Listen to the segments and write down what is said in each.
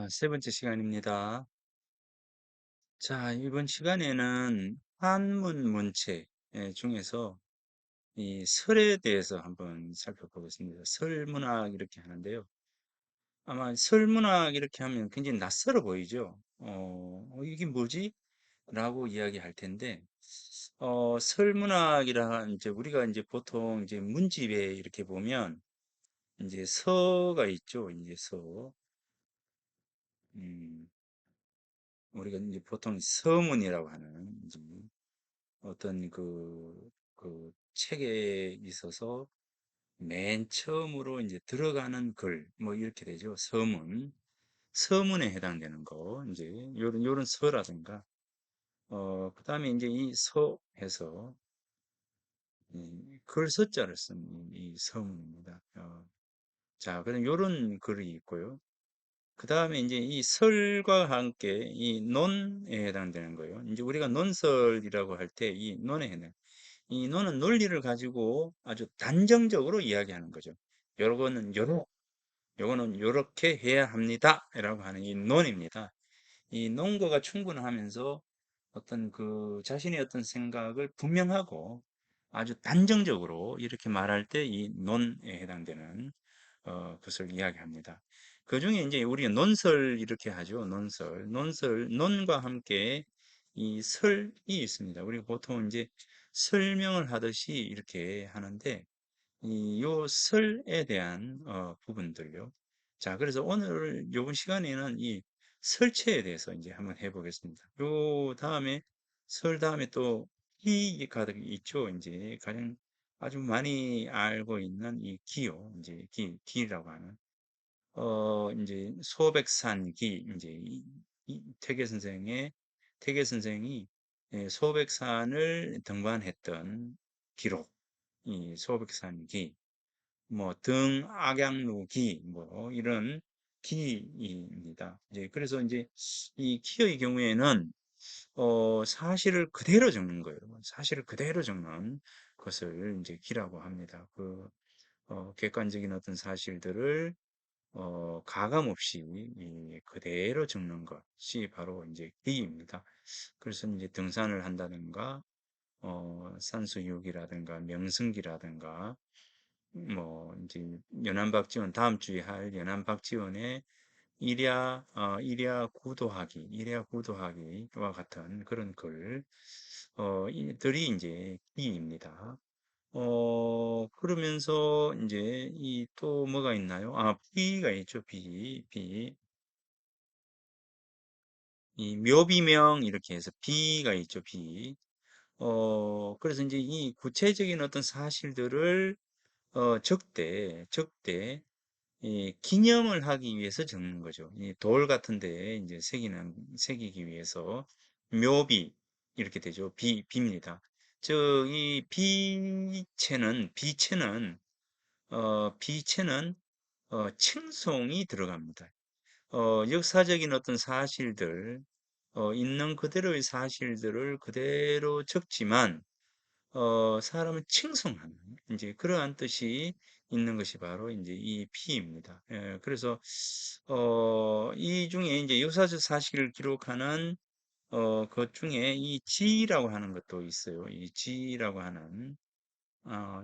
세 번째 시간입니다. 자, 이번 시간에는 한문 문체 중에서 이 설에 대해서 한번 살펴보겠습니다. 설문학 이렇게 하는데요. 아마 설문학 이렇게 하면 굉장히 낯설어 보이죠? 이게 뭐지? 라고 이야기할 텐데, 설문학이라 이제 우리가 이제 보통 이제 문집에 이렇게 보면 이제 서가 있죠. 이제 서. 음, 우리가 이제 보통 서문이라고 하는 이제 어떤 그 책에 있어서 맨 처음으로 이제 들어가는 글, 뭐 이렇게 되죠. 서문. 서문에 해당되는 거, 이제 요런 서라든가, 그 다음에 이제 이 서에서 글서자를 쓴 이 서문입니다. 자, 그럼 요런 글이 있고요. 그 다음에 이제 이 설과 함께 이 논에 해당되는 거예요. 이제 우리가 논설이라고 할 때 이 논에 해당, 이 논은 논리를 가지고 아주 단정적으로 이야기하는 거죠. 요거는 요거는 요렇게 해야 합니다. 라고 하는 이 논입니다. 이 논거가 충분하면서 어떤 그 자신의 어떤 생각을 분명하고 아주 단정적으로 이렇게 말할 때 이 논에 해당되는 것을 이야기합니다. 그 중에 이제 우리가 논설 이렇게 하죠. 논과 함께 이 설이 있습니다. 우리가 보통 이제 설명을 하듯이 이렇게 하는데 이 요 설에 대한 부분들요. 자, 그래서 오늘 요번 시간에는 이 설체에 대해서 이제 한번 해보겠습니다. 요 다음에 설 다음에 또 기가 있죠. 이제 가장 아주 많이 알고 있는 이 기요. 이제 기라고 하는 이제 소백산기 이제 태계 선생이 소백산을 등반했던 기록 이 소백산기 뭐 등악양루기 뭐 이런 기입니다. 이제 그래서 이제 이 기의 경우에는 사실을 그대로 적는 거예요. 사실을 그대로 적는 것을 이제 기라고 합니다. 객관적인 어떤 사실들을 가감 없이 그대로 적는 것이 바로 이제 기입니다. 그래서 이제 등산을 한다든가 산수유기라든가 명승기라든가 뭐 이제 연안박지원 다음 주에 할 연안박지원의 일야 구도하기와 같은 그런 글 이들이 이제 기입니다. 그러면서 이제 이 또 뭐가 있나요? 비가 있죠. 이 묘비명 이렇게 해서 비가 있죠. 그래서 이제 이 구체적인 어떤 사실들을 적대 이 기념을 하기 위해서 적는 거죠. 이 돌 같은 데 이제 새기기 위해서 묘비 이렇게 되죠. 비입니다. 즉, 이 비체는 칭송이 들어갑니다. 역사적인 어떤 사실들, 있는 그대로의 사실들을 그대로 적지만 사람을 칭송하는 이제 그러한 뜻이 있는 것이 바로 이제 이 피입니다. 그래서 이 중에 이제 역사적 사실을 기록하는 것 중에 이 지라고 하는 것도 있어요. 이 지라고 하는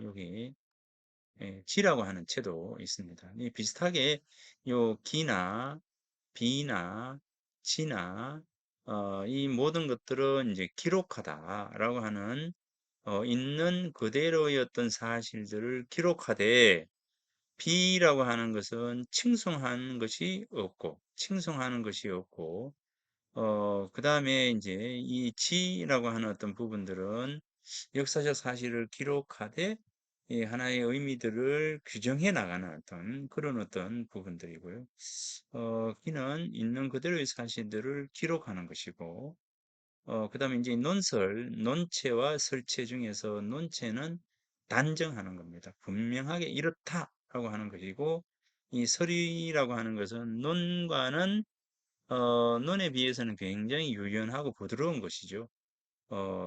여기 지라고 하는 채도 있습니다. 이 비슷하게 요 기나 비나 지나 이 모든 것들은 이제 기록하다라고 하는 있는 그대로의 어떤 사실들을 기록하되 비라고 하는 것은 칭송하는 것이 없고 그 다음에 이제 이 지라고 하는 어떤 부분들은 역사적 사실을 기록하되 이 하나의 의미들을 규정해 나가는 어떤 그런 어떤 부분들이고요. 기는 있는 그대로의 사실들을 기록하는 것이고 그다음에 이제 논체와 설체 중에서 논체는 단정하는 겁니다. 분명하게 이렇다라고 하는 것이고 이 설이라고 하는 것은 논에 비해서는 굉장히 유연하고 부드러운 것이죠.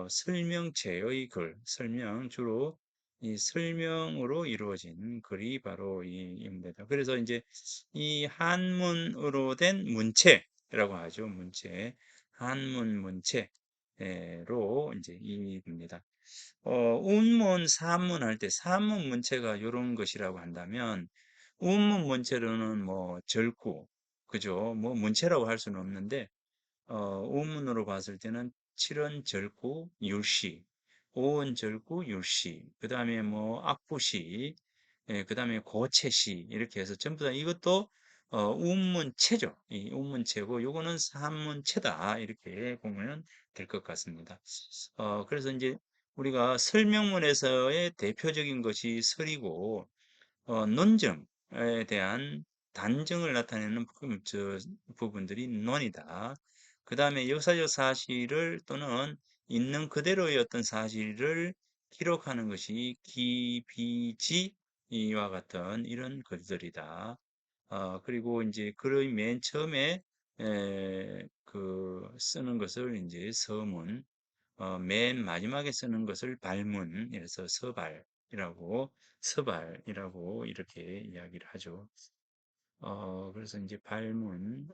설명체의 글, 설명 주로 이 설명으로 이루어진 글이 바로 이입니다. 그래서 이제 이 한문으로 된 문체라고 하죠. 문체, 한문 문체로 이제 이입니다. 운문, 산문 할 때 산문 문체가 이런 것이라고 한다면 운문 문체로는 뭐 절구, 그죠? 뭐 문체라고 할 수는 없는데 우문으로 봤을 때는 칠언 절구 율시, 오언 절구 율시, 그 다음에 뭐 악부시, 그 다음에 고체시 이렇게 해서 전부 다 이것도 운문체죠. 이 운문체고 요거는 산문체다 이렇게 보면 될 것 같습니다. 그래서 이제 우리가 설명문에서의 대표적인 것이 설이고 논점에 대한 단정을 나타내는 부분들이 논이다. 그 다음에 역사적 사실을 또는 있는 그대로의 어떤 사실을 기록하는 것이 기비지와 같은 이런 글들이다. 그리고 이제 글의 맨 처음에 쓰는 것을 이제 서문, 맨 마지막에 쓰는 것을 발문, 이래서 서발이라고 이렇게 이야기를 하죠. 그래서 이제 발문,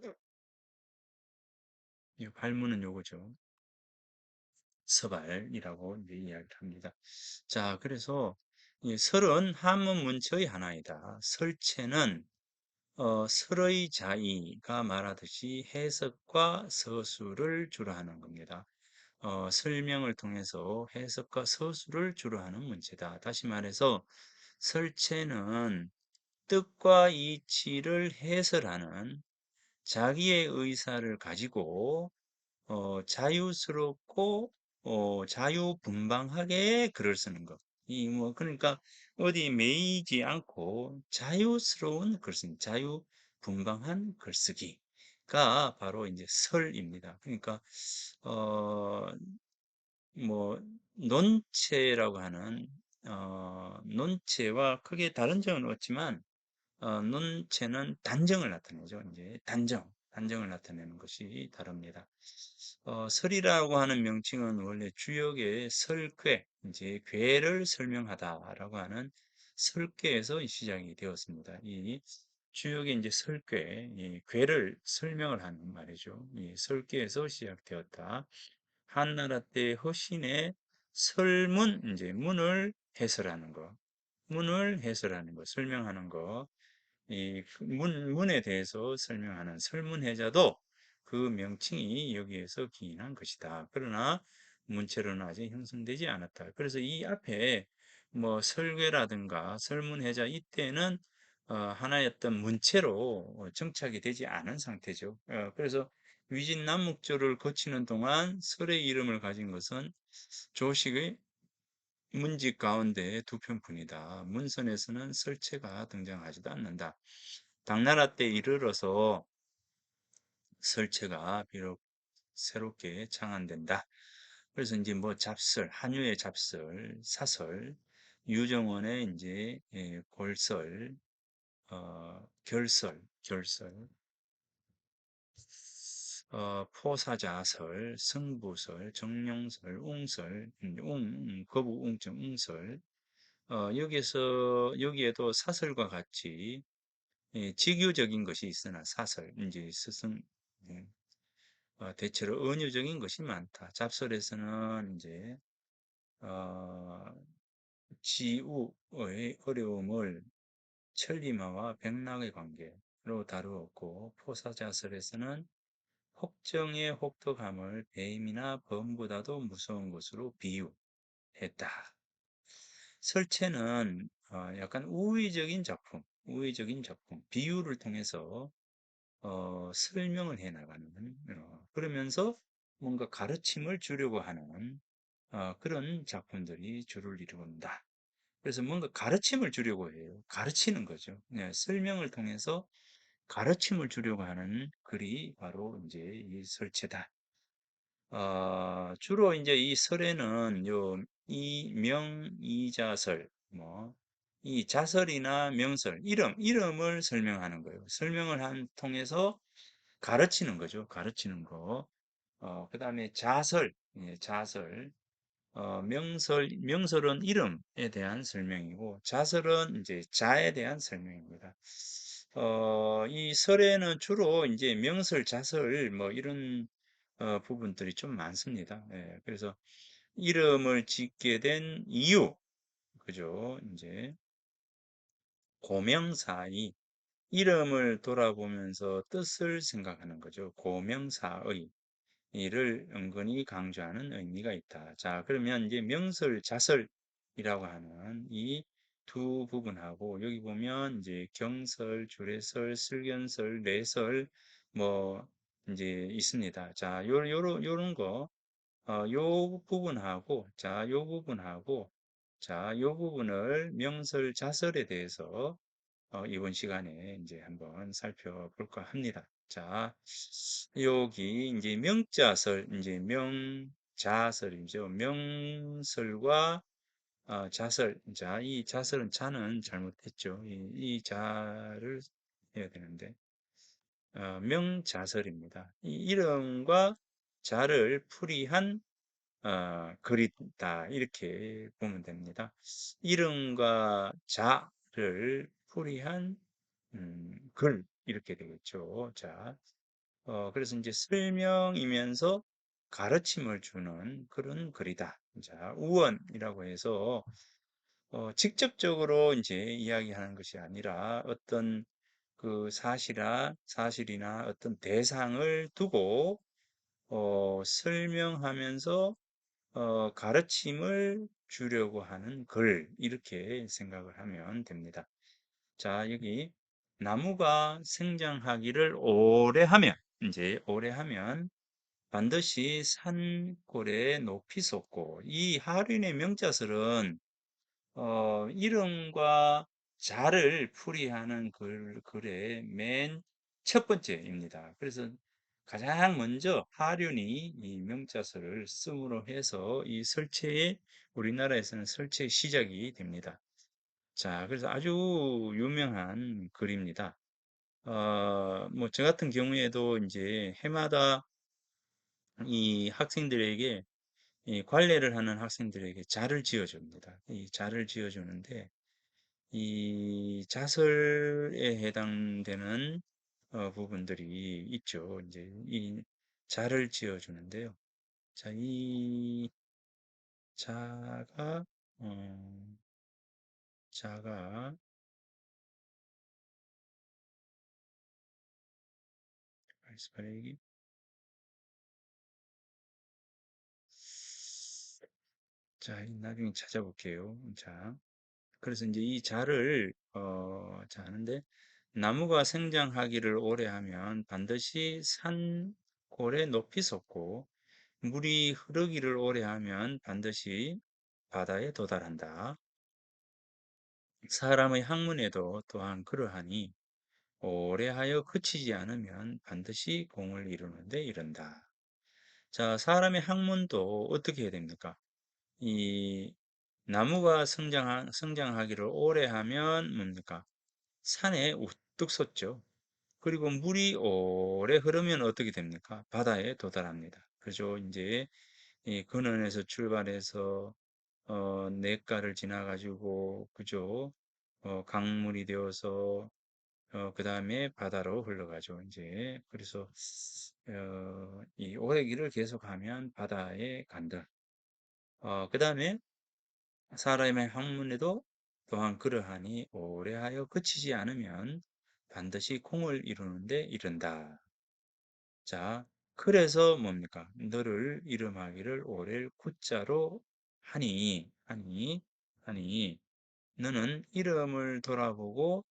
이 발문은 요거죠. 서발이라고 이제 이야기를 합니다. 자, 그래서 이 설은 한문 문체의 하나이다. 설체는 설의 자의가 말하듯이 해석과 서술을 주로 하는 겁니다. 설명을 통해서 해석과 서술을 주로 하는 문제다. 다시 말해서 설체는 뜻과 이치를 해설하는 자기의 의사를 가지고 자유스럽고 자유분방하게 글을 쓰는 것. 그러니까 어디 매이지 않고 자유스러운 글쓰기, 자유분방한 글쓰기가 바로 이제 설입니다. 그러니까 어, 뭐 논체라고 하는 논체와 크게 다른 점은 없지만 논체는 단정을 나타내죠. 이제 단정을 나타내는 것이 다릅니다. 설이라고 하는 명칭은 원래 주역의 설괴, 이제 괴를 설명하다라고 하는 설괴에서 시작이 되었습니다. 이 주역의 이제 설괴, 이 괴를 설명을 하는 말이죠. 이 설괴에서 시작되었다. 한나라 때 허신의 설문, 이제 문을 해설하는 거, 설명하는 거, 문에 대해서 설명하는 설문해자도 그 명칭이 여기에서 기인한 것이다. 그러나 문체로는 아직 형성되지 않았다. 그래서 이 앞에 뭐 설괴라든가 설문해자 이때는 하나의 어떤 문체로 정착이 되지 않은 상태죠. 그래서 위진남목조를 거치는 동안 설의 이름을 가진 것은 조식의 문집 가운데 두 편뿐이다. 문선에서는 설체가 등장하지도 않는다. 당나라 때 이르러서 설체가 비록 새롭게 창안된다. 그래서 이제 뭐 잡설, 한유의 잡설, 사설, 유정원의 이제 골설, 결설, 포사자설, 승부설, 정룡설, 웅설, 거부웅정, 웅설, 여기에도 사설과 같이 직유적인 것이 있으나 사설, 이제 예, 대체로 은유적인 것이 많다. 잡설에서는 이제 어, 지우의 어려움을 천리마와 백락의 관계로 다루었고, 포사자설에서는 혹정의 혹독함을 뱀이나 범보다도 무서운 것으로 비유했다. 설체는 약간 우회적인 작품, 비유를 통해서 설명을 해 나가는, 그러면서 뭔가 가르침을 주려고 하는 그런 작품들이 주를 이룬다. 그래서 뭔가 가르침을 주려고 해요. 가르치는 거죠. 네, 설명을 통해서 가르침을 주려고 하는 글이 바로 이제 이 설체다. 주로 이제 이 설에는 이명, 이자설, 뭐, 이 자설이나 명설, 이름을 설명하는 거예요. 통해서 가르치는 거죠. 가르치는 거. 그 다음에 자설, 예, 자설. 명설은 이름에 대한 설명이고, 자설은 이제 자에 대한 설명입니다. 이 설에는 주로 이제 명설, 자설, 뭐 이런 부분들이 좀 많습니다. 예, 그래서 이름을 짓게 된 이유, 그죠? 이제 고명사의 이름을 돌아보면서 뜻을 생각하는 거죠. 고명사의 이를 은근히 강조하는 의미가 있다. 자, 그러면 이제 명설, 자설이라고 하는 이 두 부분하고 여기 보면 이제 경설, 주례설, 슬견설, 내설 뭐 이제 있습니다. 자, 요런 거, 요 부분하고, 자, 요 부분하고, 자, 요 부분을 명설, 자설에 대해서 이번 시간에 이제 한번 살펴볼까 합니다. 자, 여기 이제 명자설, 이제 명자설이죠. 명설과 자설. 자, 이 자설은 자는 잘못했죠. 이 자를 해야 되는데, 명자설입니다. 이 이름과 자를 풀이한 글이다. 이렇게 보면 됩니다. 이름과 자를 풀이한 글 이렇게 되겠죠. 자, 그래서 이제 설명이면서 가르침을 주는 그런 글이다. 자, 우언이라고 해서 직접적으로 이제 이야기하는 것이 아니라 어떤 그 사실이나 어떤 대상을 두고 설명하면서 가르침을 주려고 하는 글 이렇게 생각을 하면 됩니다. 자, 여기 나무가 성장하기를 오래 하면 이제 오래 하면 반드시 산골에 높이 솟고 이 하륜의 명자설은 이름과 자를 풀이하는 글의 맨 첫 번째입니다. 그래서 가장 먼저 하륜이 이 명자설을 쓰므로 해서 이 설체의 우리나라에서는 설체의 시작이 됩니다. 자, 그래서 아주 유명한 글입니다. 뭐, 저 같은 경우에도 이제 해마다 이 학생들에게, 이 관례를 하는 학생들에게 자를 지어줍니다. 이 자를 지어주는데, 이 자설에 해당되는 부분들이 있죠. 이제 이 자를 지어주는데요. 자, 이 자가, 어, 자가, 아이스바레기 자, 나중에 찾아볼게요. 자, 그래서 이제 이 자를, 자, 하는데, 나무가 성장하기를 오래 하면 반드시 산골에 높이 솟고, 물이 흐르기를 오래 하면 반드시 바다에 도달한다. 사람의 학문에도 또한 그러하니, 오래 하여 그치지 않으면 반드시 공을 이루는데 이른다. 자, 사람의 학문도 어떻게 해야 됩니까? 이 나무가 성장하기를 오래 하면 뭡니까? 산에 우뚝 솟죠. 그리고 물이 오래 흐르면 어떻게 됩니까? 바다에 도달합니다. 그죠? 이제 이 근원에서 출발해서 냇가를 지나가지고 그죠? 강물이 되어서 그 다음에 바다로 흘러가죠. 이제 그래서 이 오래기를 계속하면 바다에 간다. 그 다음에 사람의 학문에도 또한 그러하니 오래하여 그치지 않으면 반드시 공을 이루는데 이른다. 자, 그래서 뭡니까? 너를 이름하기를 오래 구자로 하니, 너는 이름을 돌아보고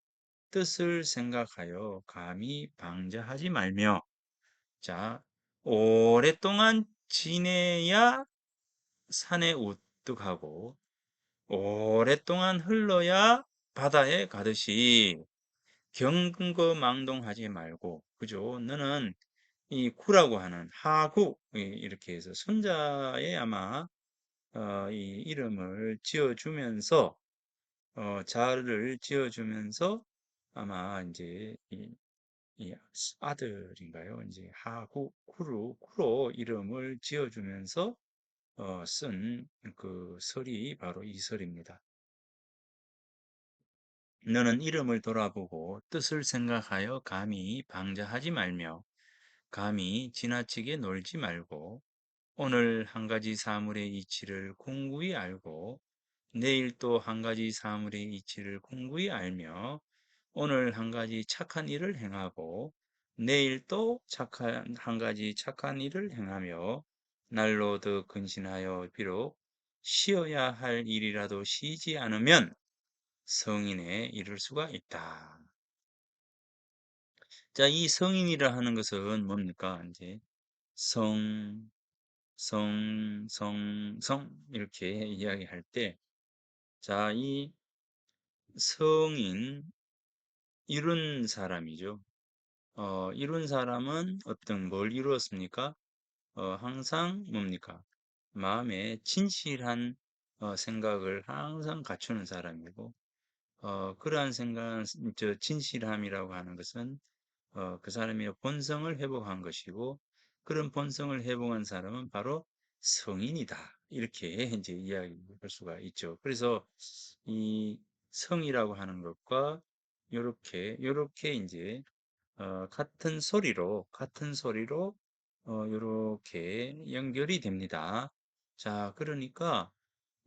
뜻을 생각하여 감히 방자하지 말며, 자, 오랫동안 지내야 산에 우뚝하고, 오랫동안 흘러야 바다에 가듯이 경거망동하지 말고, 그죠? 너는 이 구라고 하는 하구, 이렇게 해서 손자의 아마, 이 이름을 지어주면서, 자를 지어주면서 아마 이제 이 아들인가요? 이제 하구, 구로 이름을 지어주면서 쓴 그 설이 바로 이 설입니다. 너는 이름을 돌아보고 뜻을 생각하여 감히 방자하지 말며 감히 지나치게 놀지 말고 오늘 한 가지 사물의 이치를 공고히 알고 내일 또 한 가지 사물의 이치를 공고히 알며 오늘 한 가지 착한 일을 행하고 내일 또 착한 한 가지 착한 일을 행하며 날로 더 근신하여 비록 쉬어야 할 일이라도 쉬지 않으면 성인에 이를 수가 있다. 자, 이 성인이라 하는 것은 뭡니까? 이제 성, 성 이렇게 이야기할 때, 자, 이 성인 이룬 사람이죠. 이룬 사람은 어떤 뭘 이루었습니까? 항상 뭡니까? 마음에 진실한 생각을 항상 갖추는 사람이고, 그러한 생각, 진실함이라고 하는 것은 그 사람의 본성을 회복한 것이고, 그런 본성을 회복한 사람은 바로 성인이다. 이렇게 이제 이야기할 수가 있죠. 그래서 이 성이라고 하는 것과 요렇게 이제 같은 소리로 요렇게 연결이 됩니다. 자, 그러니까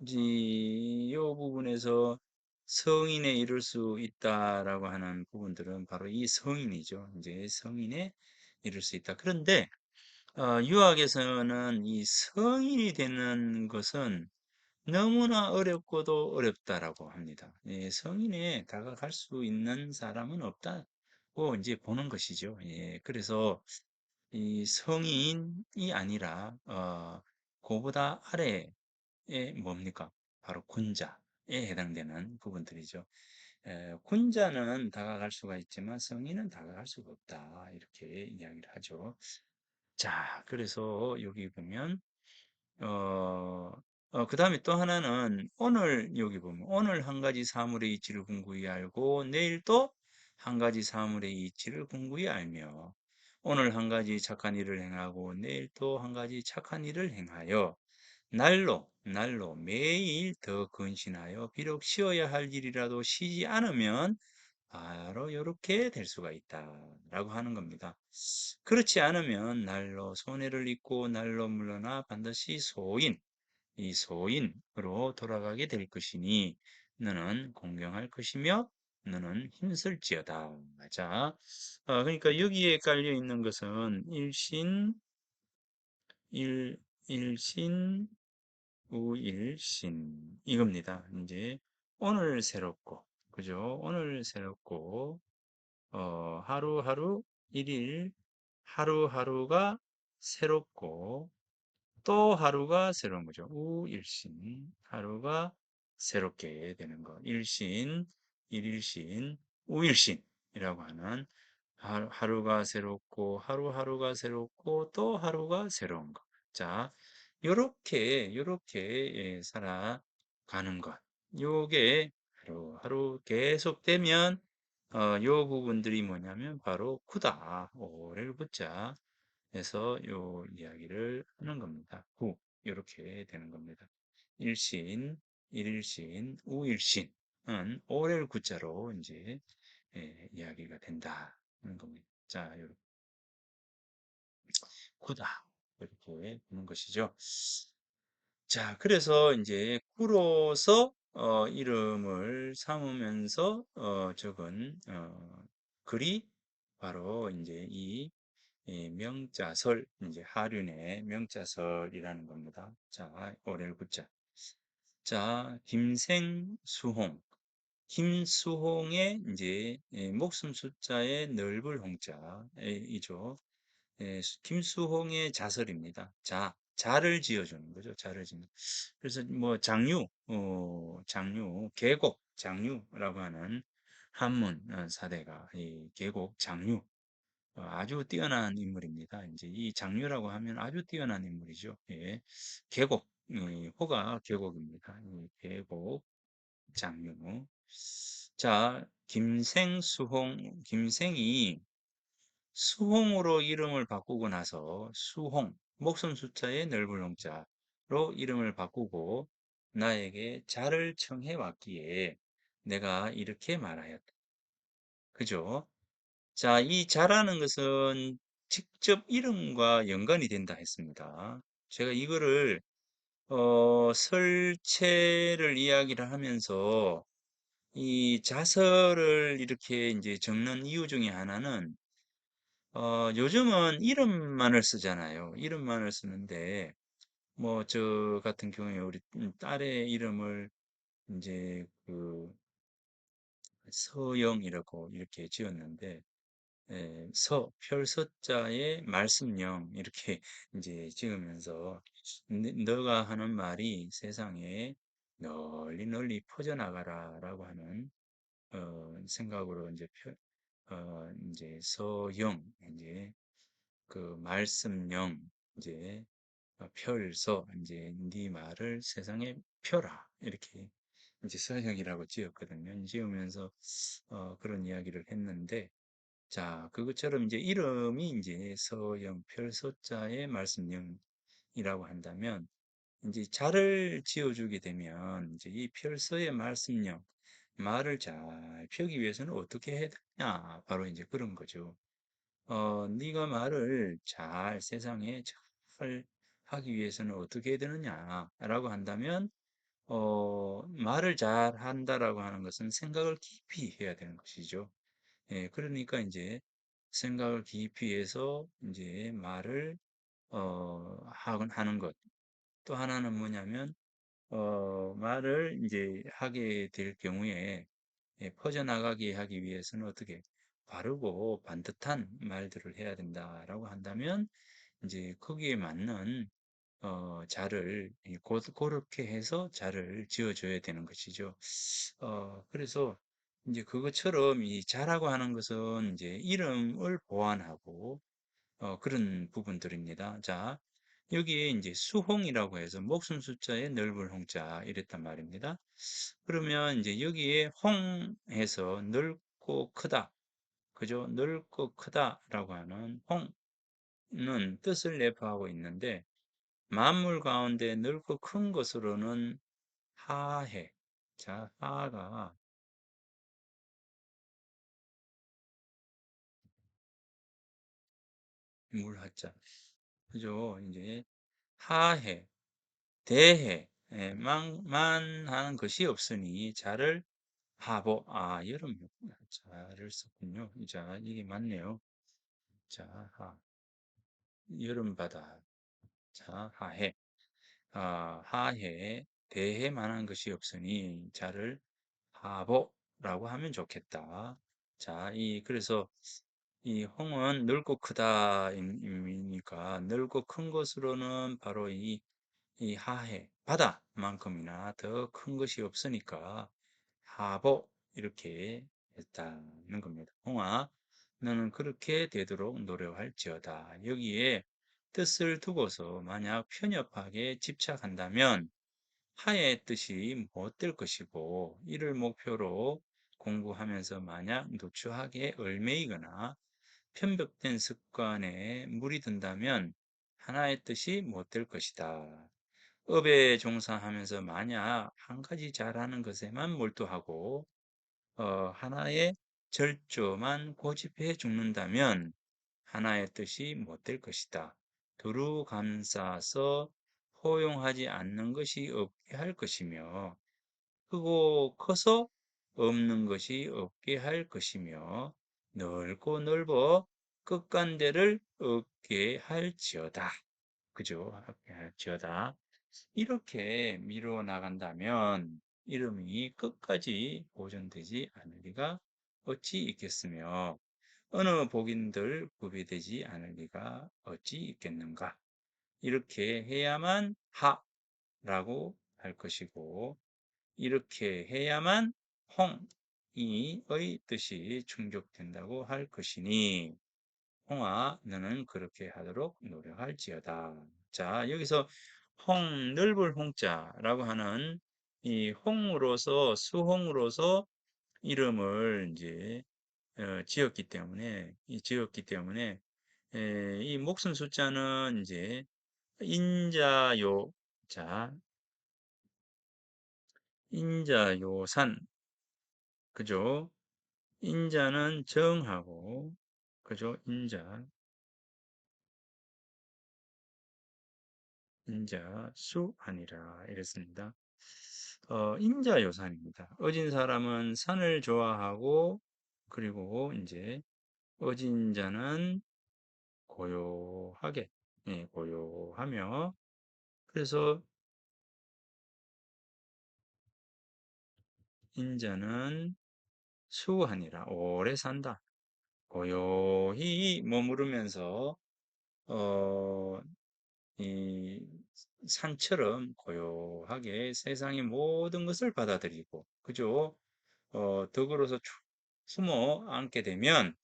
이제 이 부분에서 성인에 이를 수 있다라고 하는 부분들은 바로 이 성인이죠. 이제 성인에 이를 수 있다. 그런데 유학에서는 이 성인이 되는 것은 너무나 어렵고도 어렵다라고 합니다. 예, 성인에 다가갈 수 있는 사람은 없다고 이제 보는 것이죠. 예, 그래서 이 성인이 아니라 그보다 아래에 뭡니까? 바로 군자에 해당되는 부분들이죠. 군자는 다가갈 수가 있지만 성인은 다가갈 수가 없다. 이렇게 이야기를 하죠. 자, 그래서 여기 보면 그 다음에 또 하나는 오늘 여기 보면 오늘 한 가지 사물의 이치를 궁구히 알고 내일 또 한 가지 사물의 이치를 궁구히 알며 오늘 한 가지 착한 일을 행하고 내일 또 한 가지 착한 일을 행하여 날로 매일 더 근신하여 비록 쉬어야 할 일이라도 쉬지 않으면 바로 이렇게 될 수가 있다라고 하는 겁니다. 그렇지 않으면 날로 손해를 입고 날로 물러나 반드시 이 소인으로 돌아가게 될 것이니 너는 공경할 것이며 너는 힘쓸지어다. 자, 그러니까 여기에 깔려 있는 것은 일, 일신, 우일신 이겁니다. 이제 오늘 새롭고, 그죠? 오늘 새롭고 하루하루 일일 하루하루가 새롭고 또 하루가 새로운 거죠. 우일신 하루가 새롭게 되는 거. 일신, 일일신, 우일신이라고 하는 하루가 새롭고 하루하루가 새롭고 또 하루가 새로운 것. 자, 요렇게 살아가는 것. 요게 하루하루 계속되면 요 부분들이 뭐냐면 바로 구다. 오를 붙자 해서 요 이야기를 하는 겁니다. 구. 이렇게 되는 겁니다. 일신, 일일신, 우일신은 오를 구자로 이제 이야기가 된다는 겁니다. 자, 요렇게 구다. 이렇게 보는 것이죠. 자, 그래서 이제 구로서 이름을 삼으면서 적은 글이 바로 이제 이 명자설, 이제 하륜의 명자설이라는 겁니다. 자, 오렐 구자. 자, 김생수홍. 김수홍의 이제 목숨 숫자의 넓을 홍자이죠. 김수홍의 자설입니다. 자를 지어주는 거죠. 자를 지는. 그래서 뭐 계곡 장류라고 하는 한문 사대가 이 계곡 장류 아주 뛰어난 인물입니다. 이제 이 장류라고 하면 아주 뛰어난 인물이죠. 예. 계곡, 호가 계곡입니다. 이 계곡 장류. 자, 김생이 수홍으로 이름을 바꾸고 나서 수홍, 목숨 숫자의 넓은 홍자. 이름을 바꾸고 나에게 자를 청해 왔기에 내가 이렇게 말하였다. 그죠? 자, 이 자라는 것은 직접 이름과 연관이 된다 했습니다. 제가 이거를 설체를 이야기를 하면서 이 자서를 이렇게 이제 적는 이유 중에 하나는 요즘은 이름만을 쓰잖아요. 이름만을 쓰는데 뭐 저 같은 경우에 우리 딸의 이름을 이제 그 서영이라고 이렇게 지었는데 별서자에 말씀령 이렇게 이제 지으면서 너가 하는 말이 세상에 널리 널리 퍼져나가라라고 하는 생각으로 이제 이제 서영 이제 그 말씀령 이제 펼서 이제 네 말을 세상에 펴라 이렇게 이제 서형이라고 지었거든요. 지으면서 그런 이야기를 했는데 자 그것처럼 이제 이름이 이제 서영 펼서자의 말씀령이라고 한다면 이제 자를 지어주게 되면 이제 이 펼서의 말씀령 말을 잘 펴기 위해서는 어떻게 해야 되냐 바로 이제 그런 거죠. 네가 말을 잘 세상에 잘 하기 위해서는 어떻게 해야 되느냐라고 한다면 말을 잘 한다라고 하는 것은 생각을 깊이 해야 되는 것이죠. 예, 그러니까 이제 생각을 깊이 해서 이제 말을 하는 것. 또 하나는 뭐냐면 말을 이제 하게 될 경우에 퍼져나가게 하기 위해서는 어떻게 바르고 반듯한 말들을 해야 된다라고 한다면 이제 거기에 맞는 자를 그렇게 해서 자를 지어줘야 되는 것이죠. 그래서 이제 그것처럼 이 자라고 하는 것은 이제 이름을 보완하고 그런 부분들입니다. 자, 여기에 이제 수홍이라고 해서 목숨 숫자에 넓은 홍자 이랬단 말입니다. 그러면 이제 여기에 홍해서 넓고 크다. 그죠? 넓고 크다라고 하는 홍은 뜻을 내포하고 있는데 만물 가운데 넓고 큰 것으로는 하해. 자, 하가 물하자. 그죠? 이제 하해, 대해, 만한 것이 없으니 자를 하보. 아, 여름 자를 썼군요. 자, 이게 맞네요. 자, 여름바다. 자, 하해. 하해, 대해 만한 것이 없으니 자를 하보라고 하면 좋겠다. 자, 그래서 이 홍은 넓고 크다 의미니까 넓고 큰 것으로는 바로 이 하해, 바다만큼이나 더 큰 것이 없으니까 하보 이렇게 했다는 겁니다. 홍아, 너는 그렇게 되도록 노력할지어다. 여기에 뜻을 두고서 만약 편협하게 집착한다면 하의 뜻이 못 될 것이고 이를 목표로 공부하면서 만약 누추하게 얽매이거나 편법된 습관에 물이 든다면 하나의 뜻이 못 될 것이다. 업에 종사하면서 만약 한 가지 잘하는 것에만 몰두하고 하나의 절조만 고집해 죽는다면 하나의 뜻이 못 될 것이다. 두루 감싸서 포용하지 않는 것이 없게 할 것이며 크고 커서 없는 것이 없게 할 것이며 넓고 넓어 끝간대를 없게 할지어다. 그죠? 없게 할지어다. 이렇게 미루어 나간다면 이름이 끝까지 보존되지 않을 리가 어찌 있겠으며 어느 복인들 구비되지 않을 리가 어찌 있겠는가. 이렇게 해야만 하라고 할 것이고 이렇게 해야만 홍이의 뜻이 충족된다고 할 것이니 홍아 너는 그렇게 하도록 노력할지어다. 자, 여기서 넓을 홍자라고 하는 이 홍으로서 수홍으로서 이름을 이제 지었기 때문에 이 목숨 숫자는 이제 인자요 자, 인자요산, 그죠? 인자는 정하고, 그죠? 인자 수하니라 이랬습니다. 인자요산입니다. 어진 사람은 산을 좋아하고, 그리고 이제 어진 자는 고요하게, 예, 고요하며, 그래서 인자는 수하니라 오래 산다. 고요히 머무르면서 어, 이 산처럼 고요하게 세상의 모든 것을 받아들이고, 그죠? 덕으로서 숨어 앉게 되면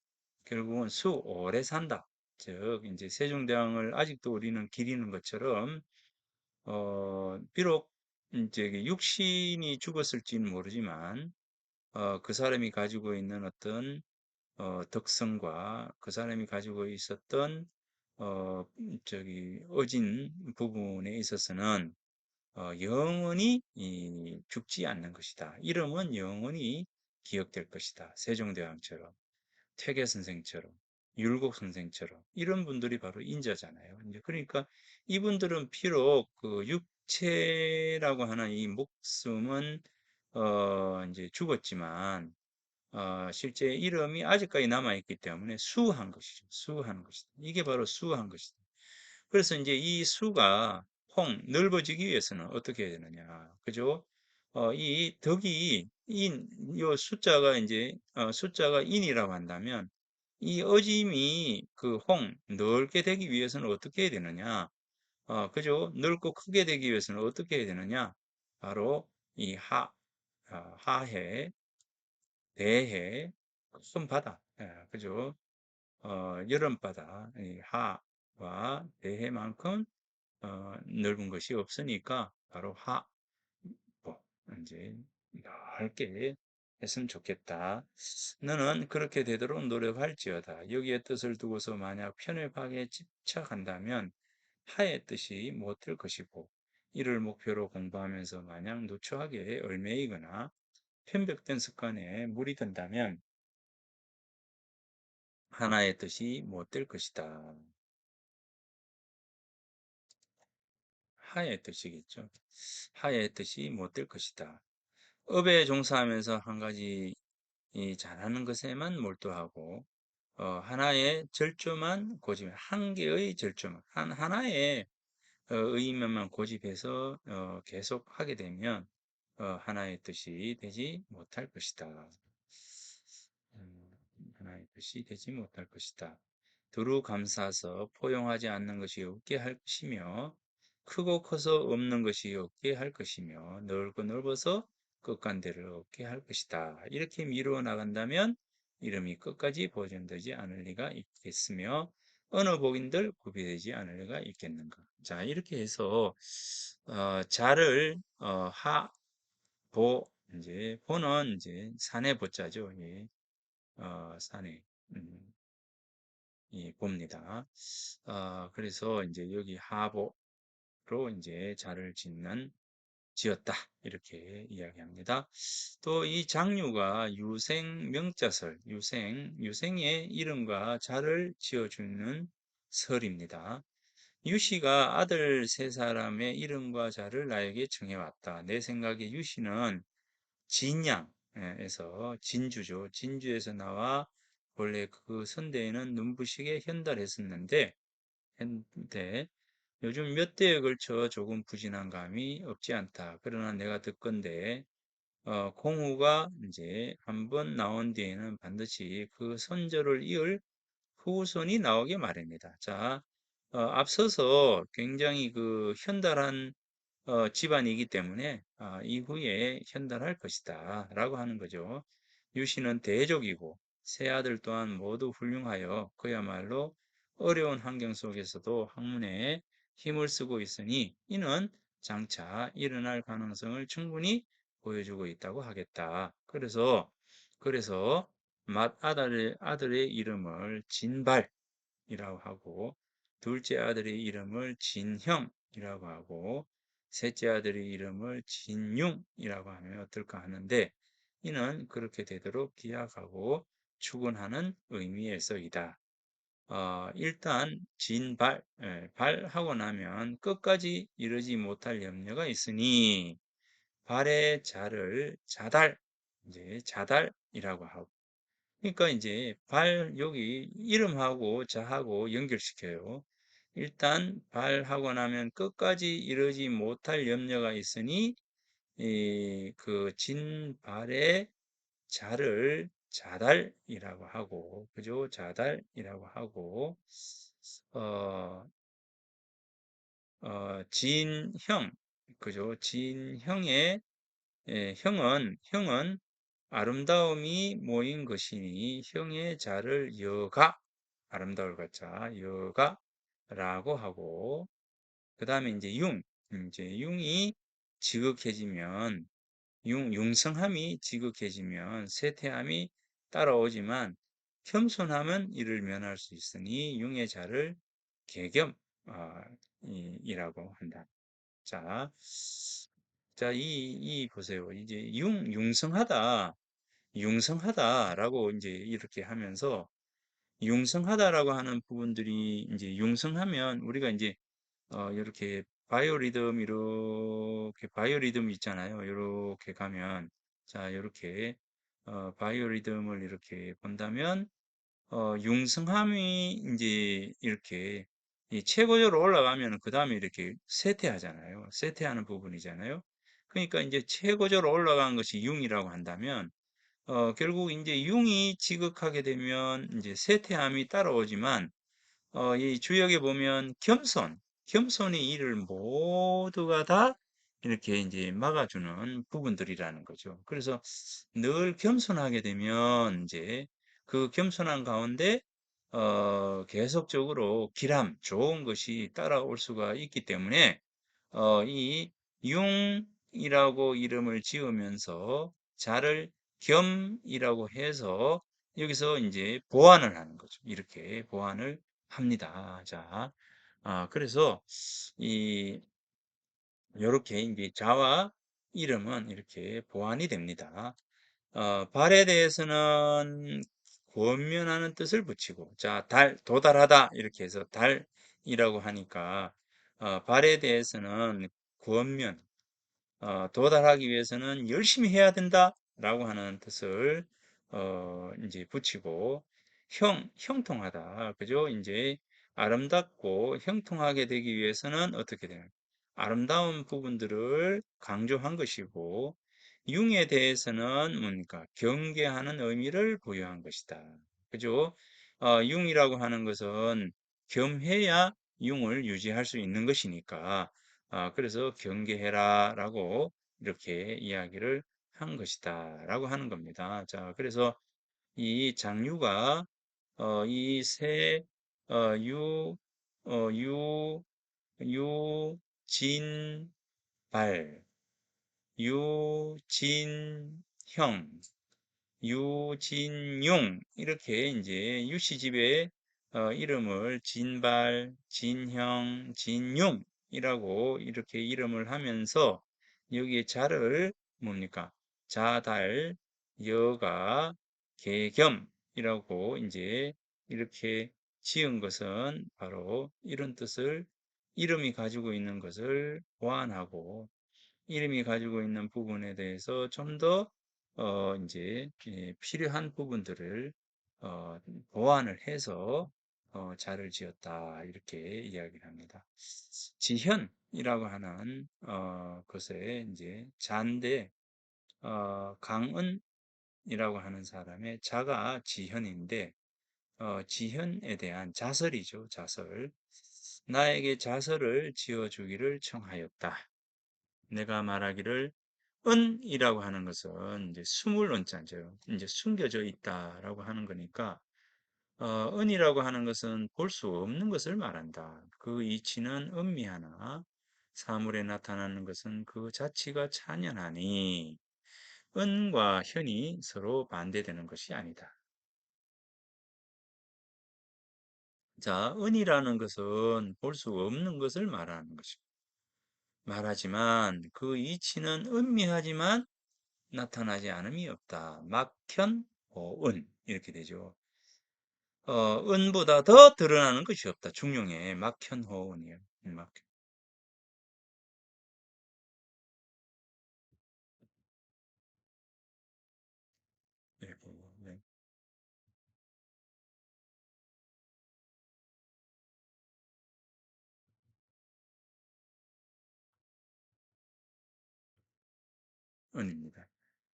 결국은 오래 산다. 즉, 이제 세종대왕을 아직도 우리는 기리는 것처럼, 비록 이제 육신이 죽었을지는 모르지만, 그 사람이 가지고 있는 어떤 덕성과 그 사람이 가지고 있었던 어진 부분에 있어서는 영원히 죽지 않는 것이다. 이름은 영원히 기억될 것이다. 세종대왕처럼, 퇴계 선생처럼, 율곡 선생처럼 이런 분들이 바로 인자잖아요. 이제 그러니까 이분들은 비록 그 육체라고 하는 이 목숨은 이제 죽었지만 실제 이름이 아직까지 남아있기 때문에 수한 것이죠. 수한 것이다. 이게 바로 수한 것이다. 그래서 이제 이 수가 넓어지기 위해서는 어떻게 해야 되느냐. 그죠? 이 덕이 요 숫자가 이제, 숫자가 인이라고 한다면, 이 어짐이 그 넓게 되기 위해서는 어떻게 해야 되느냐. 그죠? 넓고 크게 되기 위해서는 어떻게 해야 되느냐. 바로 이 하해, 대해, 큰 바다, 예, 그죠? 여름바다, 이 하와 대해만큼 넓은 것이 없으니까 바로 뭐, 이제 넓게 했으면 좋겠다. 너는 그렇게 되도록 노력할지어다. 여기에 뜻을 두고서 만약 편협하게 집착한다면 하의 뜻이 못 될 것이고, 이를 목표로 공부하면서 마냥 누추하게 얽매이거나 편벽된 습관에 물이 든다면 하나의 뜻이 못 될 것이다. 하의 뜻이겠죠. 하의 뜻이 못 될 것이다. 업에 종사하면서 한 가지 잘하는 것에만 몰두하고 하나의 절조만 고집해 한 개의 절조만 하나의 의미만 고집해서 계속 하게 되면 하나의 뜻이 되지 못할 것이다. 하나의 뜻이 되지 못할 것이다. 두루 감싸서 포용하지 않는 것이 없게 할 것이며 크고 커서 없는 것이 없게 할 것이며 넓고 넓어서 끝간대를 없게 할 것이다. 이렇게 미루어 나간다면 이름이 끝까지 보존되지 않을 리가 있겠으며 어느 복인들 구비되지 않을 리가 있겠는가. 자, 이렇게 해서 자를 이제 보는 이제 산의 보자죠. 예. 산에 봅니다. 그래서 이제 여기 하보로 이제 자를 지었다 이렇게 이야기합니다. 또 이 장유가 유생 명자설, 유생의 이름과 자를 지어주는 설입니다. 유씨가 아들 세 사람의 이름과 자를 나에게 정해왔다. 내 생각에 유씨는 진양에서 진주죠. 진주에서 나와 원래 그 선대에는 눈부시게 현달했었는데 요즘 몇 대에 걸쳐 조금 부진한 감이 없지 않다. 그러나 내가 듣건대 공후가 이제 한번 나온 뒤에는 반드시 그 선조를 이을 후손이 나오게 마련이다. 자, 앞서서 굉장히 그 현달한 집안이기 때문에 이후에 현달할 것이다 라고 하는 거죠. 유씨는 대족이고 세 아들 또한 모두 훌륭하여 그야말로 어려운 환경 속에서도 학문에 힘을 쓰고 있으니 이는 장차 일어날 가능성을 충분히 보여주고 있다고 하겠다. 그래서 아들의 이름을 진발이라고 하고 둘째 아들의 이름을 진형이라고 하고 셋째 아들의 이름을 진융이라고 하면 어떨까 하는데 이는 그렇게 되도록 기약하고 축원하는 의미에서이다. 일단 진발, 발하고 나면 끝까지 이르지 못할 염려가 있으니 발의 자를 자달, 이제 자달이라고 하고 그러니까 이제 발 여기 이름하고 자하고 연결시켜요. 일단 발하고 나면 끝까지 이르지 못할 염려가 있으니 그 진발의 자를 자달이라고 하고 그죠? 자달이라고 하고 어, 진형 그죠? 진형의 형은 아름다움이 모인 것이니 형의 자를 여가 아름다울 같자 여가라고 하고 그 다음에 이제 이제 융이 지극해지면 융성함이 지극해지면 쇠퇴함이 따라오지만 겸손함은 이를 면할 수 있으니 융의 자를 계겸 이라고 한다. 자, 이 보세요. 이제 융성하다라고 이제 이렇게 하면서 융성하다라고 하는 부분들이 이제 융성하면 우리가 이제 이렇게 바이오리듬 있잖아요. 이렇게 가면 자, 이렇게 바이오리듬을 이렇게 본다면 융성함이 이제 이렇게 이 최고조로 올라가면 그 다음에 이렇게 쇠퇴하잖아요. 쇠퇴하는 부분이잖아요. 그러니까 이제 최고조로 올라간 것이 융이라고 한다면 결국 이제 융이 지극하게 되면 이제 쇠퇴함이 따라오지만 이 주역에 보면 겸손이 이를 모두가 다 이렇게 이제 막아주는 부분들이라는 거죠. 그래서 늘 겸손하게 되면 이제 그 겸손한 가운데 계속적으로 좋은 것이 따라올 수가 있기 때문에 이 융이라고 이름을 지으면서 자를 겸이라고 해서 여기서 이제 보완을 하는 거죠. 이렇게 보완을 합니다. 자, 그래서 이 요렇게 이제 자와 이름은 이렇게 보완이 됩니다. 발에 대해서는 권면하는 뜻을 붙이고 자, 도달하다 이렇게 해서 달이라고 하니까 발에 대해서는 권면 도달하기 위해서는 열심히 해야 된다라고 하는 뜻을 이제 붙이고 형통하다. 그죠? 이제 아름답고 형통하게 되기 위해서는 어떻게 되는 아름다운 부분들을 강조한 것이고 융에 대해서는 뭡니까? 경계하는 의미를 부여한 것이다. 그죠? 융이라고 하는 것은 겸해야 융을 유지할 수 있는 것이니까 그래서 경계해라 라고 이렇게 이야기를 한 것이다 라고 하는 겁니다. 자, 그래서 이 장유가 이 세, 유, 유, 유, 진, 발, 유, 진, 형, 유진용 이렇게 이제 유씨집의 이름을 진발, 진형, 진용이라고 이렇게 이름을 하면서 여기에 자를 뭡니까? 자달, 여가, 계겸이라고 이제 이렇게 지은 것은 바로 이런 뜻을 이름이 가지고 있는 것을 보완하고 이름이 가지고 있는 부분에 대해서 좀 더 이제 필요한 부분들을 어, 보완을 해서 자를 지었다 이렇게 이야기를 합니다. 지현이라고 하는 것에 이제 자인데 강은이라고 하는 사람의 자가 지현인데 지현에 대한 자설이죠. 자설. 나에게 자설을 지어주기를 청하였다. 내가 말하기를 은이라고 하는 것은 이제 숨을 은자죠. 이제 숨겨져 있다라고 하는 거니까 은이라고 하는 것은 볼 수 없는 것을 말한다. 그 이치는 은미하나 사물에 나타나는 것은 그 자치가 찬연하니 은과 현이 서로 반대되는 것이 아니다. 자, 은이라는 것은 볼 수 없는 것을 말하는 것입니다. 말하지만 그 이치는 은미하지만 나타나지 않음이 없다. 막현, 은 이렇게 되죠. 은보다 더 드러나는 것이 없다. 중용에 막현, 호은이에요. 막현. 네, 네, 은입니다.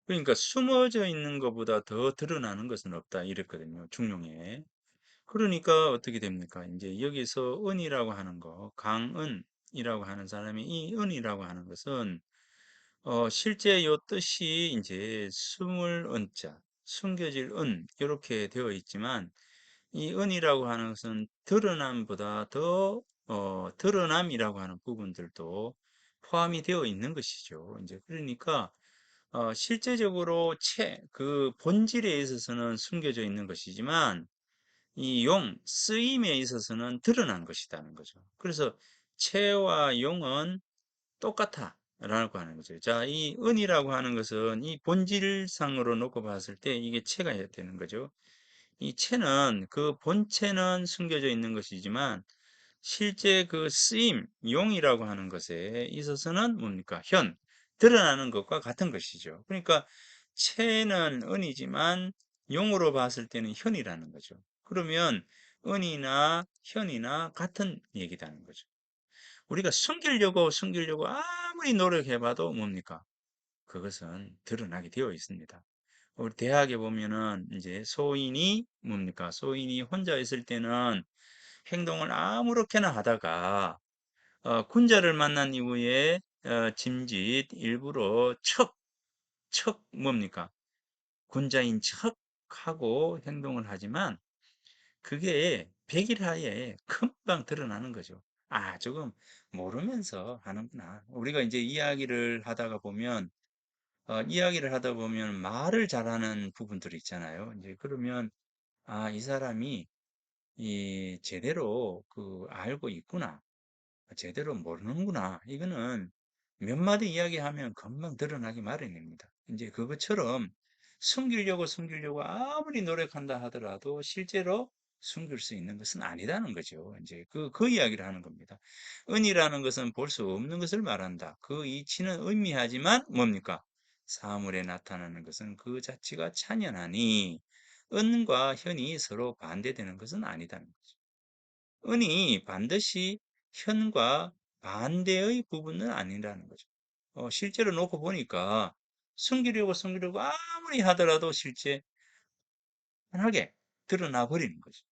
그러니까 숨어져 있는 것보다 더 드러나는 것은 없다. 이랬거든요. 중용에. 그러니까 어떻게 됩니까? 이제 여기서 은이라고 하는 거, 강은이라고 하는 사람이 이 은이라고 하는 것은 실제 요 뜻이 이제 숨을 은자, 숨겨질 은 이렇게 되어 있지만 이 은이라고 하는 것은 드러남보다 더 드러남이라고 하는 부분들도 포함이 되어 있는 것이죠. 이제 그러니까 실제적으로 그 본질에 있어서는 숨겨져 있는 것이지만 이 쓰임에 있어서는 드러난 것이라는 거죠. 그래서 체와 용은 똑같아 라고 하는 거죠. 자, 이 은이라고 하는 것은 이 본질상으로 놓고 봤을 때 이게 체가 되는 거죠. 이 체는 그 본체는 숨겨져 있는 것이지만 실제 그 쓰임, 용이라고 하는 것에 있어서는 뭡니까? 드러나는 것과 같은 것이죠. 그러니까 체는 은이지만 용으로 봤을 때는 현이라는 거죠. 그러면 은이나 현이나 같은 얘기라는 거죠. 우리가 숨기려고 아무리 노력해봐도 뭡니까? 그것은 드러나게 되어 있습니다. 우리 대학에 보면은 이제 소인이 뭡니까? 소인이 혼자 있을 때는 행동을 아무렇게나 하다가 군자를 만난 이후에 짐짓 일부러 척 뭡니까? 군자인 척하고 행동을 하지만 그게 백일하에 금방 드러나는 거죠. 아, 조금 모르면서 하는구나. 우리가 이제 이야기를 하다 보면 말을 잘하는 부분들이 있잖아요. 이제 그러면, 아, 이 사람이 제대로 알고 있구나. 제대로 모르는구나. 이거는 몇 마디 이야기하면 금방 드러나기 마련입니다. 이제 그것처럼 숨기려고 아무리 노력한다 하더라도 실제로 숨길 수 있는 것은 아니다는 거죠. 이제 그 이야기를 하는 겁니다. 은이라는 것은 볼 수 없는 것을 말한다. 그 이치는 의미하지만 뭡니까? 사물에 나타나는 것은 그 자체가 찬연하니 은과 현이 서로 반대되는 것은 아니다는 거죠. 은이 반드시 현과 반대의 부분은 아니라는 거죠. 실제로 놓고 보니까 숨기려고 아무리 하더라도 실제 편하게 드러나 버리는 거죠.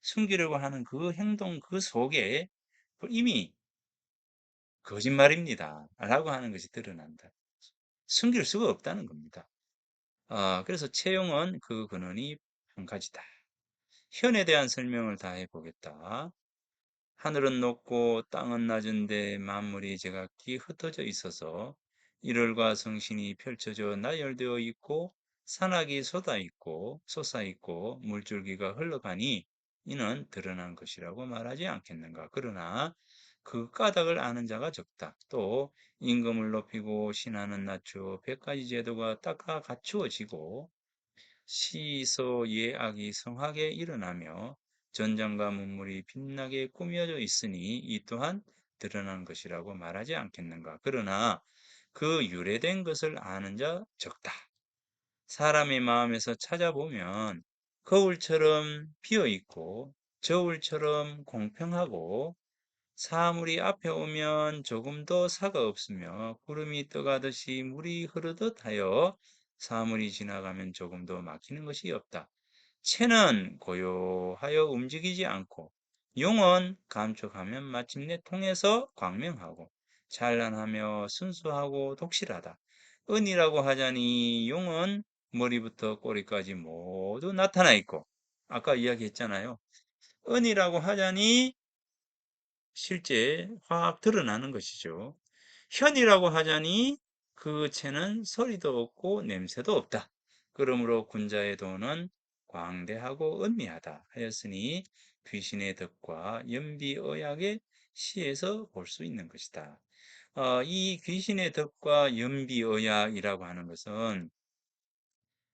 숨기려고 하는 그 행동 그 속에 이미 거짓말입니다. 라고 하는 것이 드러난다. 숨길 수가 없다는 겁니다. 그래서 채용은 그 근원이 한 가지다. 현에 대한 설명을 다 해보겠다. 하늘은 높고 땅은 낮은데 만물이 제각기 흩어져 있어서 일월과 성신이 펼쳐져 나열되어 있고 산악이 솟아 있고 물줄기가 흘러가니 이는 드러난 것이라고 말하지 않겠는가. 그러나 그 까닭을 아는 자가 적다. 또 임금을 높이고 신하는 낮추어 100가지 제도가 닦아 갖추어지고 시소예악이 성하게 일어나며 전장과 문물이 빛나게 꾸며져 있으니 이 또한 드러난 것이라고 말하지 않겠는가. 그러나 그 유래된 것을 아는 자 적다. 사람의 마음에서 찾아보면 거울처럼 비어 있고 저울처럼 공평하고 사물이 앞에 오면 조금도 사가 없으며 구름이 떠가듯이 물이 흐르듯 하여 사물이 지나가면 조금도 막히는 것이 없다. 채는 고요하여 움직이지 않고 용은 감촉하면 마침내 통해서 광명하고 찬란하며 순수하고 독실하다. 은이라고 하자니 용은 머리부터 꼬리까지 모두 나타나 있고 아까 이야기했잖아요. 은이라고 하자니 실제 확 드러나는 것이죠. 현이라고 하자니 그 채는 소리도 없고 냄새도 없다. 그러므로 군자의 도는 광대하고 은미하다 하였으니 귀신의 덕과 연비의학의 시에서 볼 수 있는 것이다. 이 귀신의 덕과 연비의학이라고 하는 것은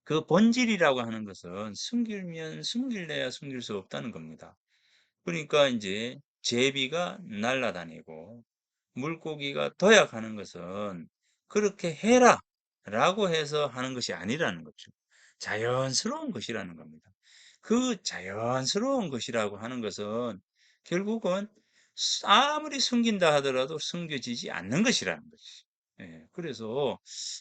그 본질이라고 하는 것은 숨기면 숨길래야 숨길 수 없다는 겁니다. 그러니까 이제 제비가 날아다니고 물고기가 도약하는 것은 그렇게 해라 라고 해서 하는 것이 아니라는 거죠. 자연스러운 것이라는 겁니다. 그 자연스러운 것이라고 하는 것은 결국은 아무리 숨긴다 하더라도 숨겨지지 않는 것이라는 것이. 예, 그래서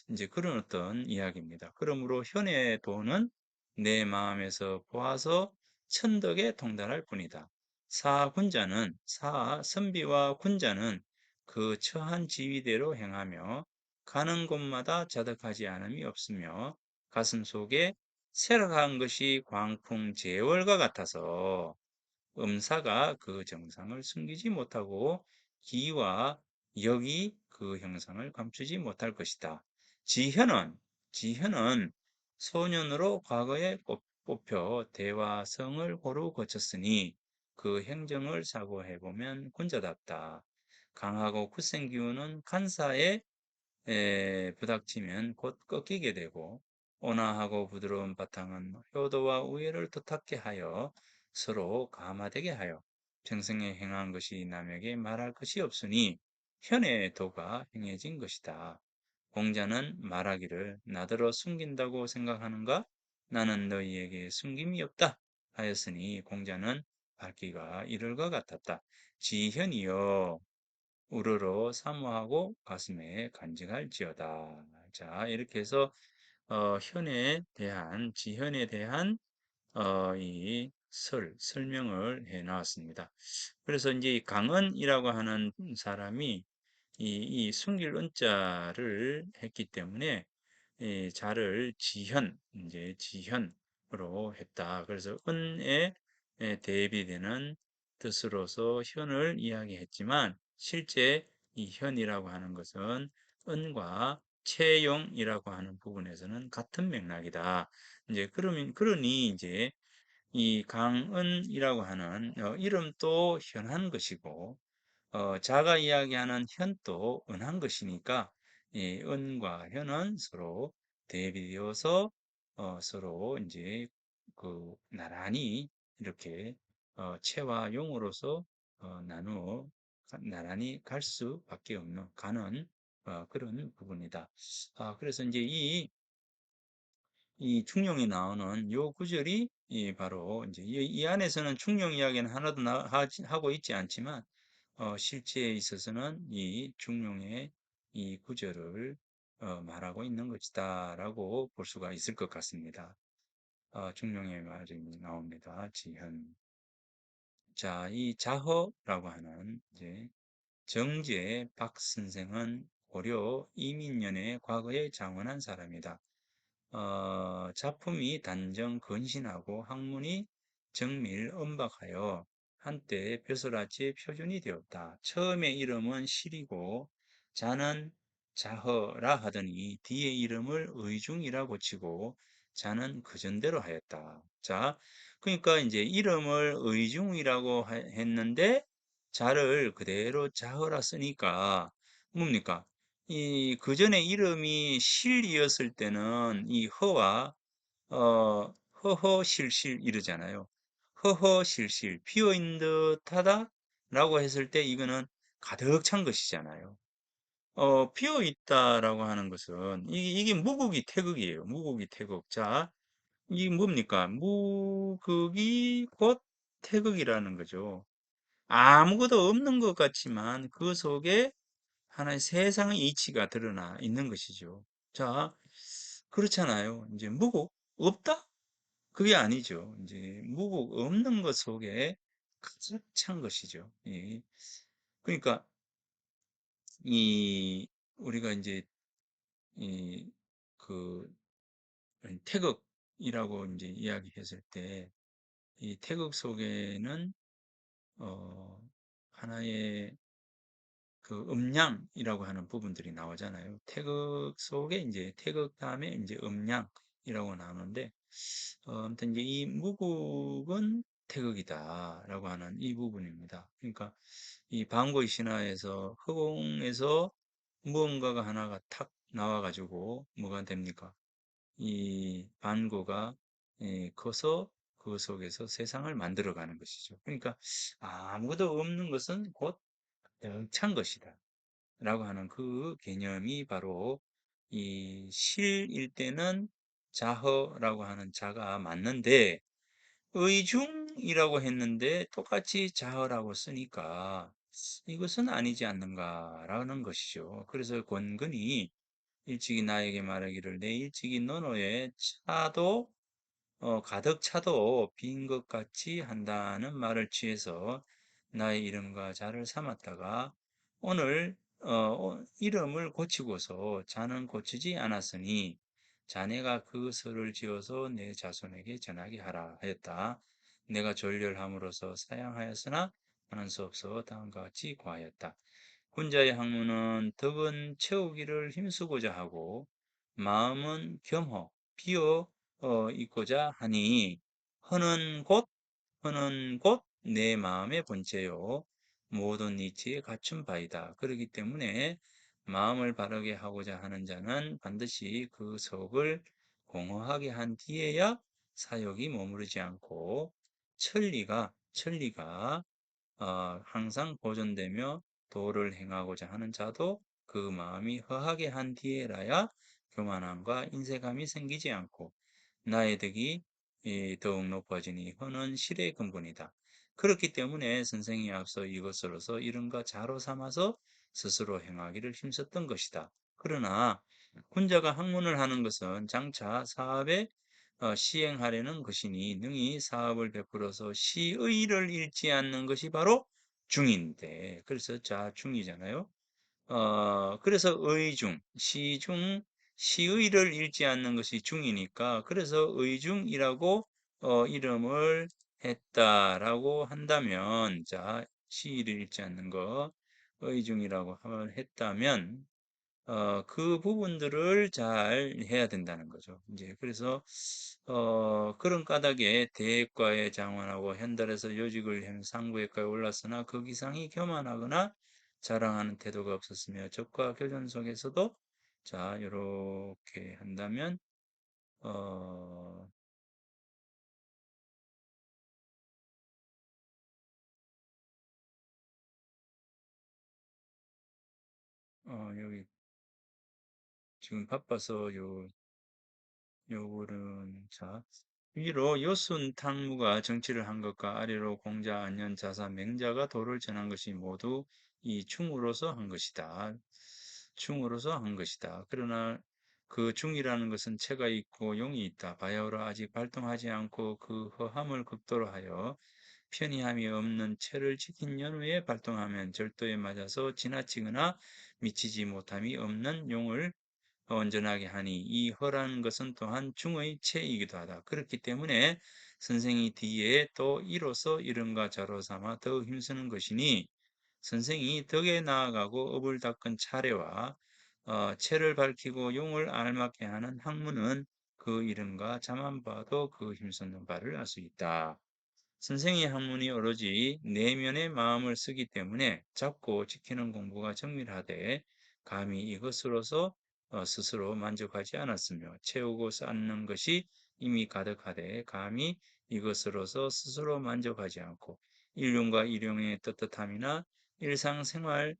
이제 그런 어떤 이야기입니다. 그러므로 현의 도는 내 마음에서 보아서 천덕에 통달할 뿐이다. 선비와 군자는 그 처한 지위대로 행하며 가는 곳마다 자덕하지 않음이 없으며 가슴 속에 새락한 것이 광풍 제월과 같아서 음사가 그 정상을 숨기지 못하고 기와 역이 그 형상을 감추지 못할 것이다. 지현은 지현은 소년으로 과거에 뽑혀 대화성을 고루 거쳤으니 그 행정을 사고해보면 군자답다. 강하고 굳센 기운은 간사에 부닥치면 곧 꺾이게 되고 온화하고 부드러운 바탕은 효도와 우애를 뜻하게 하여 서로 감화되게 하여 평생에 행한 것이 남에게 말할 것이 없으니 현의 도가 행해진 것이다. 공자는 말하기를 나더러 숨긴다고 생각하는가? 나는 너희에게 숨김이 없다 하였으니 공자는 밝기가 이를 것 같았다. 지현이여 우러러 사모하고 가슴에 간직할지어다. 자, 이렇게 해서 현에 대한 지현에 대한 이 설명을 해 나왔습니다. 그래서 이제 이 강은이라고 하는 사람이 이 숨길 은자를 했기 때문에 이 자를 이제 지현으로 했다. 그래서 은에 대비되는 뜻으로서 현을 이야기했지만 실제 이 현이라고 하는 것은 은과 채용이라고 하는 부분에서는 같은 맥락이다. 이제 그러니 이제 이 강은이라고 하는 이름도 현한 것이고 자가 이야기하는 현도 은한 것이니까 이 은과 현은 서로 대비되어서 서로 이제 그 나란히 이렇게 체와 용으로서 나누어 나란히 갈 수밖에 없는 가는 그런 부분이다. 그래서 이제 이 충룡이 나오는 요 구절이 바로 이제 이 안에서는 충룡 이야기는 하나도 하고 있지 않지만 실제에 있어서는 이 중용의 이 구절을 말하고 있는 것이다라고 볼 수가 있을 것 같습니다. 중용의 말이 나옵니다. 지현. 자, 이 자허라고 하는 이제 정제 박 선생은 고려 이민년의 과거에 장원한 사람이다. 작품이 단정 근신하고 학문이 정밀 엄박하여 한때 벼슬아치의 표준이 되었다. 처음에 이름은 실이고 자는 자허라 하더니 뒤에 이름을 의중이라 고치고 자는 그전대로 하였다. 자, 그러니까 이제 이름을 의중이라고 했는데 자를 그대로 자허라 쓰니까 뭡니까? 이 그전에 이름이 실이었을 때는 이 허와 허허실실 이러잖아요. 허허실실 비어 있는 듯하다 라고 했을 때 이거는 가득 찬 것이잖아요. 비어 있다라고 하는 것은 이게 무국이 태극이에요. 무국이 태극. 자, 이 뭡니까? 무극이 곧 태극이라는 거죠. 아무것도 없는 것 같지만 그 속에 하나의 세상의 이치가 드러나 있는 것이죠. 자, 그렇잖아요. 이제 무국 없다? 그게 아니죠. 이제 무국 없는 것 속에 가득 찬 것이죠. 예. 그러니까 이 우리가 이제 이그 태극이라고 이제 이야기했을 때 이 태극 속에는 어 하나의 그 음양이라고 하는 부분들이 나오잖아요. 태극 속에 이제 태극 다음에 이제 음양이라고 나오는데 아무튼 이제 이 무국은 태극이다라고 하는 이 부분입니다. 그러니까 이 반고의 신화에서 허공에서 무언가가 하나가 탁 나와가지고 뭐가 됩니까? 이 반고가 커서 그 속에서 세상을 만들어가는 것이죠. 그러니까 아무것도 없는 것은 곧 영찬 것이다. 라고 하는 그 개념이 바로 이 실일 때는 자허라고 하는 자가 맞는데 의중이라고 했는데 똑같이 자허라고 쓰니까 이것은 아니지 않는가라는 것이죠. 그래서 권근이 일찍이 나에게 말하기를 내 일찍이 너너의 차도 가득 차도 빈 것 같이 한다는 말을 취해서 나의 이름과 자를 삼았다가 오늘 이름을 고치고서 자는 고치지 않았으니 자네가 그 설을 지어서 내 자손에게 전하게 하라 하였다. 내가 졸렬함으로써 사양하였으나 하는 수 없어 다음과 같이 고하였다. 군자의 학문은 덕은 채우기를 힘쓰고자 하고 마음은 겸허 비어 있고자 하니 허는 곧 허는 곧 내 마음의 본체요 모든 이치에 갖춘 바이다. 그렇기 때문에 마음을 바르게 하고자 하는 자는 반드시 그 속을 공허하게 한 뒤에야 사욕이 머무르지 않고 천리가 항상 보존되며 도를 행하고자 하는 자도 그 마음이 허하게 한 뒤에라야 교만함과 인색함이 생기지 않고 나의 덕이 더욱 높아지니 허는 실의 근본이다. 그렇기 때문에 선생이 앞서 이것으로서 이른과 자로 삼아서 스스로 행하기를 힘썼던 것이다. 그러나 군자가 학문을 하는 것은 장차 사업에 시행하려는 것이니 능히 사업을 베풀어서 시의를 잃지 않는 것이 바로 중인데 그래서 자중이잖아요. 그래서 의중, 시중, 시의를 잃지 않는 것이 중이니까 그래서 의중이라고 이름을 했다라고 한다면 자 시의를 잃지 않는 거 의중이라고 했다면 그 부분들을 잘 해야 된다는 거죠. 이제 그래서 그런 까닭에 대과에 장원하고 현달에서 요직을 행 상부에까지 올랐으나 그 기상이 교만하거나 자랑하는 태도가 없었으며 적과 교전 속에서도 자 이렇게 한다면 어, 여기 지금 바빠서 요거는 자 위로 요순 탕무가 정치를 한 것과 아래로 공자, 안년, 자사, 맹자가 도를 전한 것이 모두 이 충으로서 한 것이다. 충으로서 한 것이다. 그러나 그 충이라는 것은 체가 있고 용이 있다. 바야흐로 아직 발동하지 않고 그 허함을 극도로 하여 편의함이 없는 체를 지킨 연후에 발동하면 절도에 맞아서 지나치거나 미치지 못함이 없는 용을 온전하게 하니 이 허라는 것은 또한 중의 체이기도 하다. 그렇기 때문에 선생이 뒤에 또 이로써 이름과 자로 삼아 더 힘쓰는 것이니 선생이 덕에 나아가고 업을 닦은 차례와 체를 밝히고 용을 알맞게 하는 학문은 그 이름과 자만 봐도 그 힘쓰는 바를 알 수 있다. 선생의 학문이 오로지 내면의 마음을 쓰기 때문에 잡고 지키는 공부가 정밀하되 감히 이것으로서 스스로 만족하지 않았으며 채우고 쌓는 것이 이미 가득하되 감히 이것으로서 스스로 만족하지 않고 일용과 일용의 떳떳함이나 일상생활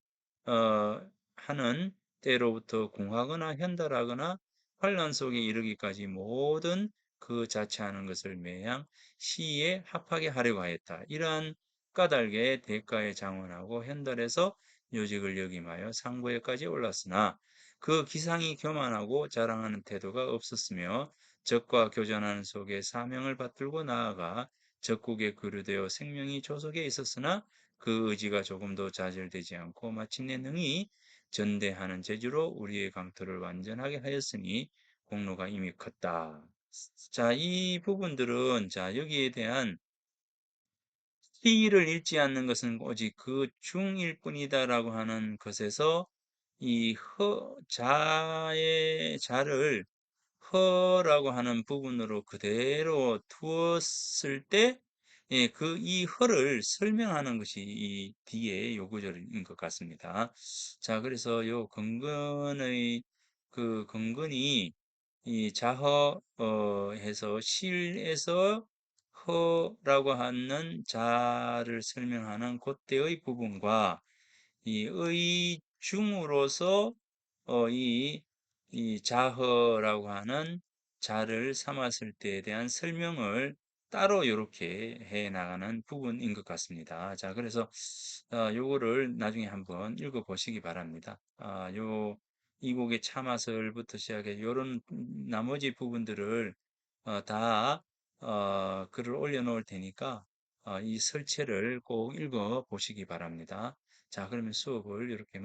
하는 때로부터 공하거나 현달하거나 환란 속에 이르기까지 모든 그 자체하는 것을 매양 시에 합하게 하려고 하였다. 이러한 까닭에 대가에 장원하고 현달에서 요직을 역임하여 상부에까지 올랐으나 그 기상이 교만하고 자랑하는 태도가 없었으며 적과 교전하는 속에 사명을 받들고 나아가 적국에 교류되어 생명이 조속에 있었으나 그 의지가 조금도 좌절되지 않고 마침내 능히 전대하는 재주로 우리의 강토를 완전하게 하였으니 공로가 이미 컸다. 자, 이 부분들은 자, 여기에 대한 시의를 잃지 않는 것은 오직 그 중일 뿐이다라고 하는 것에서 이 자의 자를 허라고 하는 부분으로 그대로 두었을 때 예, 이 허를 설명하는 것이 이 뒤에 요 구절인 것 같습니다. 자, 그래서 요 근근의 근근이 이 자허 해서 실에서 허라고 하는 자를 설명하는 그때의 부분과 이 의중으로서 이 자허라고 하는 자를 삼았을 때에 대한 설명을 따로 이렇게 해 나가는 부분인 것 같습니다. 자, 그래서 요거를 나중에 한번 읽어 보시기 바랍니다. 이 곡의 참화설부터 시작해 요런 나머지 부분들을 다 글을 올려놓을 테니까 이 설체를 꼭 읽어 보시기 바랍니다. 자, 그러면 수업을 이렇게